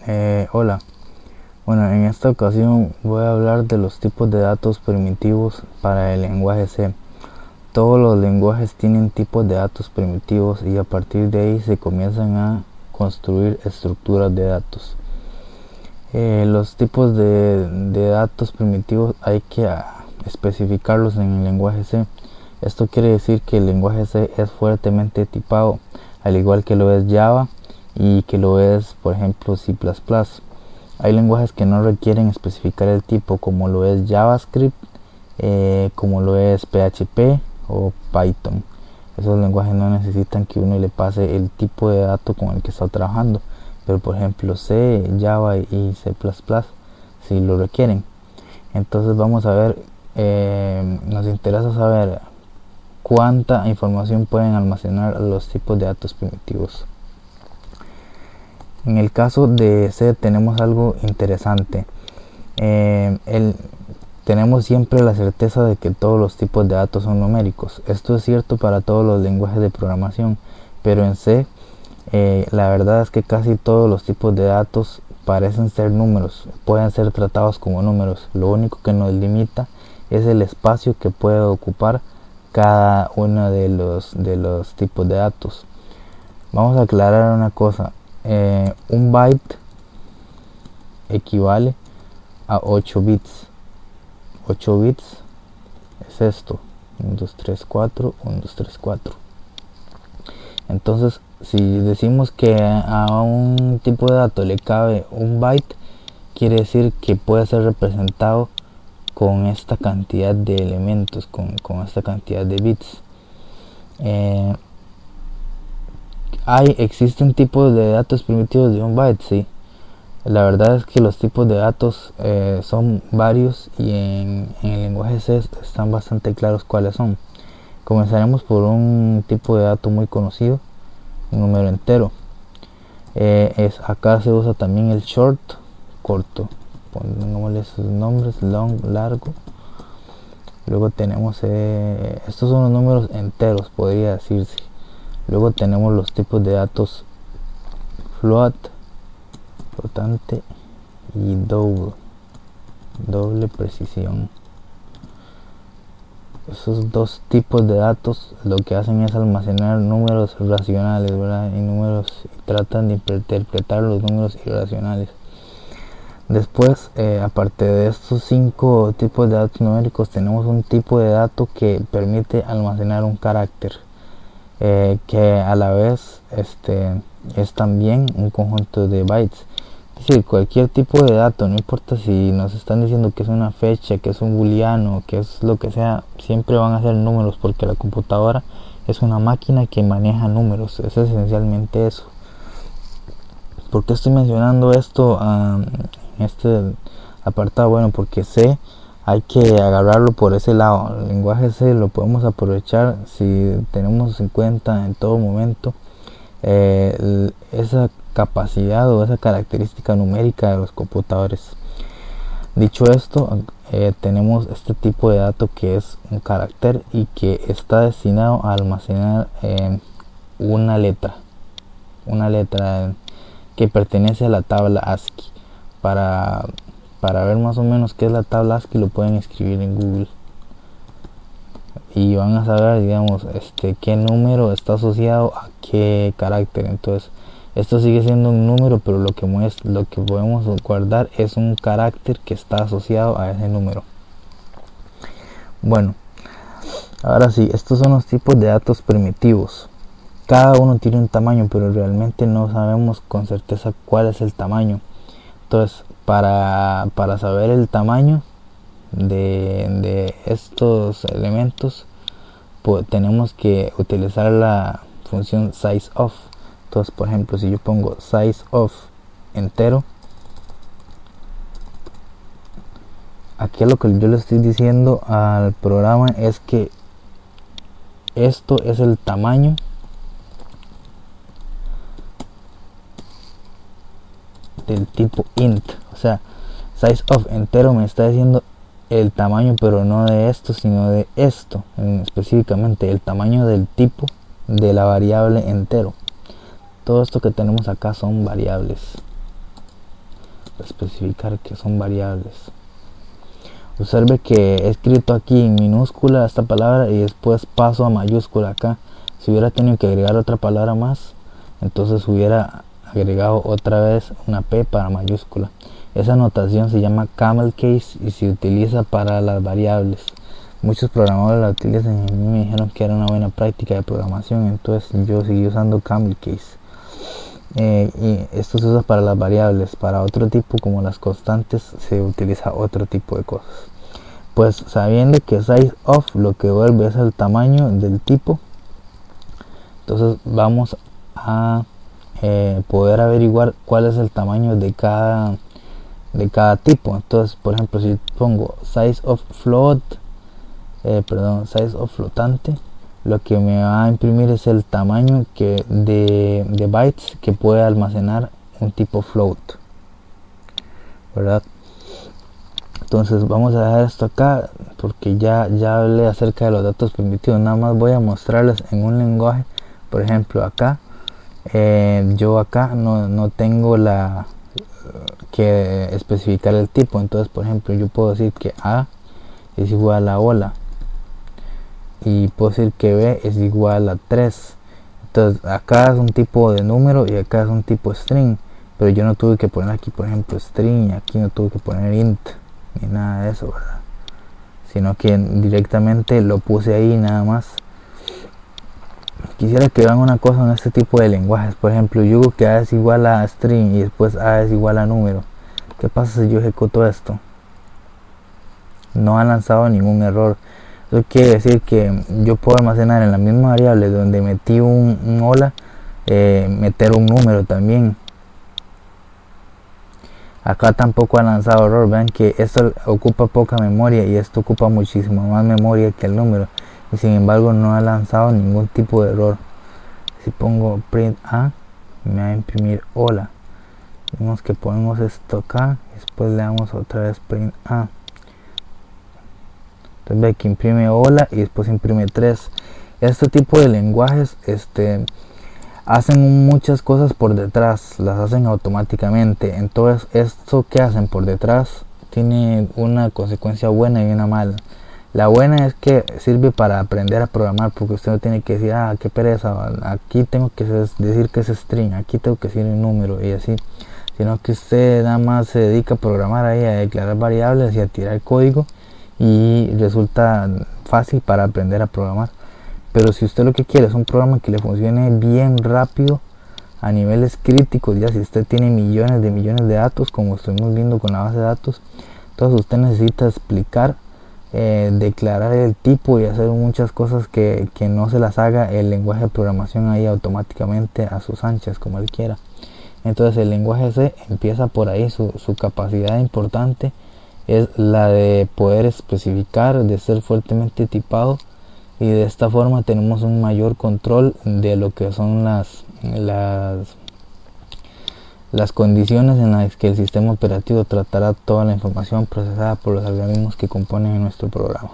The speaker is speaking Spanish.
Hola, bueno, en esta ocasión voy a hablar de los tipos de datos primitivos para el lenguaje C. Todos los lenguajes tienen tipos de datos primitivos y a partir de ahí se comienzan a construir estructuras de datos. Los tipos de datos primitivos hay que especificarlos en el lenguaje C. Esto quiere decir que el lenguaje C es fuertemente tipado, al igual que lo es Java y que lo es, por ejemplo, C++. Hay lenguajes que no requieren especificar el tipo, como lo es JavaScript, como lo es PHP o Python. Esos lenguajes no necesitan que uno le pase el tipo de dato con el que está trabajando, pero por ejemplo C, Java y C++ sí lo requieren. Entonces vamos a ver, nos interesa saber cuánta información pueden almacenar los tipos de datos primitivos. En el caso de C tenemos algo interesante. Tenemos siempre la certeza de que todos los tipos de datos son numéricos. Esto es cierto para todos los lenguajes de programación, pero en C la verdad es que casi todos los tipos de datos parecen ser números, pueden ser tratados como números. Lo único que nos limita es el espacio que puede ocupar cada uno de los tipos de datos. Vamos a aclarar una cosa. Un byte equivale a 8 bits. 8 bits es esto: 1, 2, 3, 4, 1, 2, 3, 4. Entonces, si decimos que a un tipo de dato le cabe un byte, quiere decir que puede ser representado con esta cantidad de elementos, con esta cantidad de bits. ¿Existen tipos de datos primitivos de un byte? Sí. La verdad es que los tipos de datos son varios y en el lenguaje C están bastante claros cuáles son. Comenzaremos por un tipo de dato muy conocido, un número entero. Acá se usa también el short, corto. Pongámosle sus nombres: long, largo. Luego tenemos, estos son los números enteros, podría decirse. Luego tenemos los tipos de datos float, flotante, y doble precisión. Esos dos tipos de datos lo que hacen es almacenar números racionales, ¿verdad? Y tratan de interpretar los números irracionales. Después, aparte de estos 5 tipos de datos numéricos, tenemos un tipo de dato que permite almacenar un carácter, que a la vez es también un conjunto de bytes. Es decir, cualquier tipo de dato, no importa si nos están diciendo que es una fecha, que es un booleano, que es lo que sea, siempre van a ser números, porque la computadora es una máquina que maneja números. Es esencialmente eso. ¿Por qué estoy mencionando esto en este apartado? Bueno, porque C hay que agarrarlo por ese lado. El lenguaje C lo podemos aprovechar si tenemos en cuenta en todo momento esa capacidad o esa característica numérica de los computadores. Dicho esto, tenemos este tipo de dato que es un carácter y que está destinado a almacenar una letra que pertenece a la tabla ASCII. Para ver más o menos qué es la tabla ASCII, lo pueden escribir en Google y van a saber, digamos, qué número está asociado a qué carácter. Entonces, esto sigue siendo un número, pero lo que podemos guardar es un carácter que está asociado a ese número. Bueno, ahora sí, estos son los tipos de datos primitivos. Cada uno tiene un tamaño, pero realmente no sabemos con certeza cuál es el tamaño. Entonces, para saber el tamaño de estos elementos, pues tenemos que utilizar la función sizeOf. Entonces, por ejemplo, si yo pongo sizeOf entero, aquí lo que yo le estoy diciendo al programa es que esto es el tamaño del tipo int. O sea, sizeOf entero me está diciendo el tamaño, pero no de esto, sino de esto, específicamente el tamaño del tipo de la variable entero. Todo esto que tenemos acá son variables. especificar que son variables. Observe que he escrito aquí en minúscula esta palabra y después paso a mayúscula acá. Si hubiera tenido que agregar otra palabra más, entonces hubiera agregado otra vez una P para mayúscula. Esa notación se llama camel case y se utiliza para las variables. Muchos programadores la utilizan y a mí me dijeron que era una buena práctica de programación, entonces yo seguí usando camel case. Y esto se usa para las variables. Para otro tipo, como las constantes, se utiliza otro tipo de cosas. Pues sabiendo que size of lo que devuelve es el tamaño del tipo, entonces vamos a poder averiguar cuál es el tamaño de cada tipo. Entonces, por ejemplo, si pongo size of flotante, lo que me va a imprimir es el tamaño de bytes que puede almacenar un tipo float, ¿verdad? Entonces vamos a dejar esto acá porque ya hablé acerca de los datos primitivos. Nada más voy a mostrarles en un lenguaje. Por ejemplo, acá yo acá no tengo que especificar el tipo. Entonces, por ejemplo, yo puedo decir que A es igual a hola y puedo decir que B es igual a 3. Entonces acá es un tipo de número y acá es un tipo string, pero yo no tuve que poner aquí, por ejemplo, string, y aquí no tuve que poner int ni nada de eso, ¿verdad? Sino que directamente lo puse ahí nada más. Quisiera que vean una cosa en este tipo de lenguajes. Por ejemplo, yo digo que A es igual a string y después A es igual a número. ¿Qué pasa si yo ejecuto esto? No ha lanzado ningún error. Eso quiere decir que yo puedo almacenar en la misma variable donde metí un hola, meter un número también. Acá tampoco ha lanzado error. Vean que esto ocupa poca memoria y esto ocupa muchísimo más memoria que el número, y sin embargo no ha lanzado ningún tipo de error. Si pongo print A, me va a imprimir hola. Vemos que ponemos esto acá, después le damos otra vez print A. Entonces ve que imprime hola y después imprime 3. Este tipo de lenguajes hacen muchas cosas por detrás, las hacen automáticamente. Entonces esto que hacen por detrás tiene una consecuencia buena y una mala. La buena es que sirve para aprender a programar, porque usted no tiene que decir, qué pereza, aquí tengo que decir que es string, aquí tengo que decir un número y así, sino que usted nada más se dedica a programar ahí, a declarar variables y a tirar código, y resulta fácil para aprender a programar. Pero si usted lo que quiere es un programa que le funcione bien rápido a niveles críticos, ya si usted tiene millones de datos, como estuvimos viendo con la base de datos, entonces usted necesita explicar, declarar el tipo y hacer muchas cosas que no se las haga el lenguaje de programación ahí automáticamente a sus anchas, como él quiera. Entonces el lenguaje C empieza por ahí. Su capacidad importante es la de poder especificar, de ser fuertemente tipado, y de esta forma tenemos un mayor control de lo que son las condiciones en las que el sistema operativo tratará toda la información procesada por los algoritmos que componen nuestro programa.